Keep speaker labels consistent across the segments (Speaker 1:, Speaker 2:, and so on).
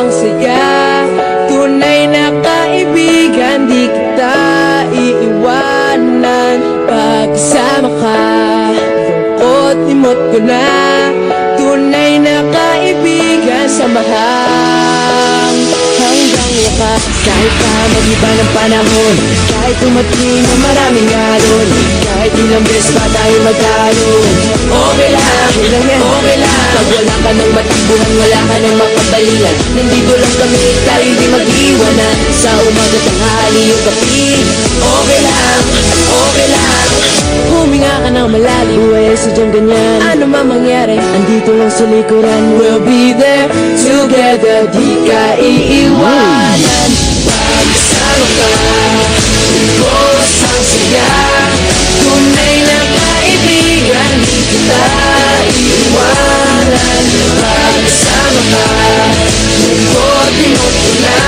Speaker 1: ang saya. Tunay na kaibigan, di kita iiwanan. Pagkasama ka, lungkot limot ko na. Tunay na kaibigan, samahan hanggang wakas. Kahit pa mag-iba ng panahon, kahit tumating na maraming alon, kahit ilang beses pa tayo magtalo, okay lang, okay lang. Pag wala ka ng matakbuhan, wala ka ng makabalingan, nandito lang kami, tayo di mag-iwanan. Sa umaga, tanghali, yung gabi, okay lang, okay lang. Huminga ka ng malalim, buhay sadyang ganyan. Ano man mangyari, andito lang sa likuran. We'll be there together, di ka iiwanan. Pagkasama ka, lubos ang saya. Tunay na kaibigan, di kita iiwanan. Pagkasama ka, lungkot limot ko na.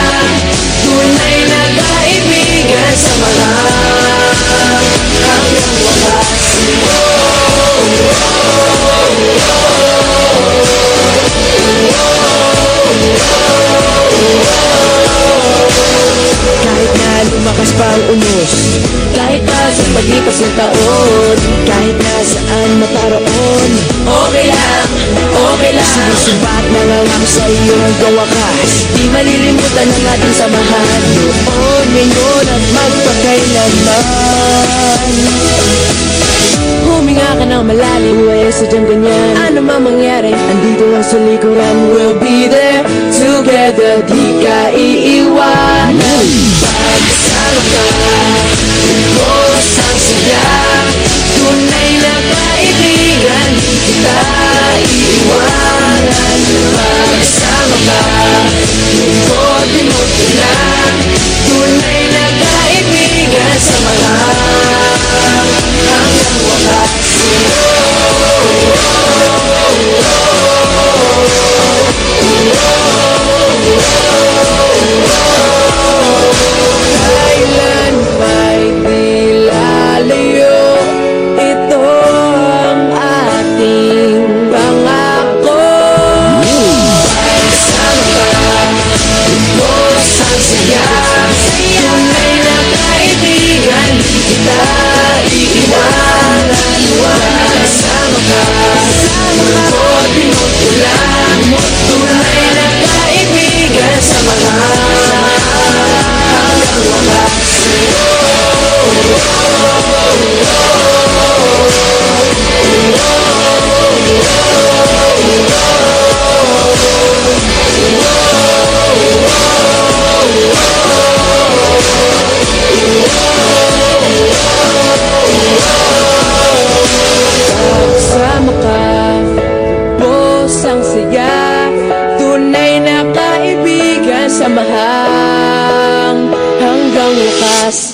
Speaker 1: Tunay na kaibigan, samahan hanggang wakas. Kahit na lumakas pa ang unos, kahit pa sa paglipas ng taon, kahit na saan maparoon, okay lang, okay lang. Sinusubat na lang ako sa iyo hanggang wakas. Di malilimutan ang ating samahan, noon, ngayon at magpakailanman. Huminga ka ng malalim, buhay sadyang ganyan. Ano man mangyari, andito lang sa likuran. We'll be there together, di ka iiwanan. Pagkasama ka, lubos ang saya. Tunay na kaibigan, di kita iiwanan. Pagkasama ka, lungkot limot ko na. Tunay na kaibigan, samahan hanggang wakas. Kailan ba'y di lalayo, ito ang ating pangako. Pagkasama ka, lubos ang saya. Tunay na kaibigan, di kita iiwanan. Pagkasama ka, lungkot limot ko lang. Tunay na kaibigan, samahan hanggang wakas. Pagkasama ka, lubos ang saya. Tunay na kaibigan, samahan hanggang wakas.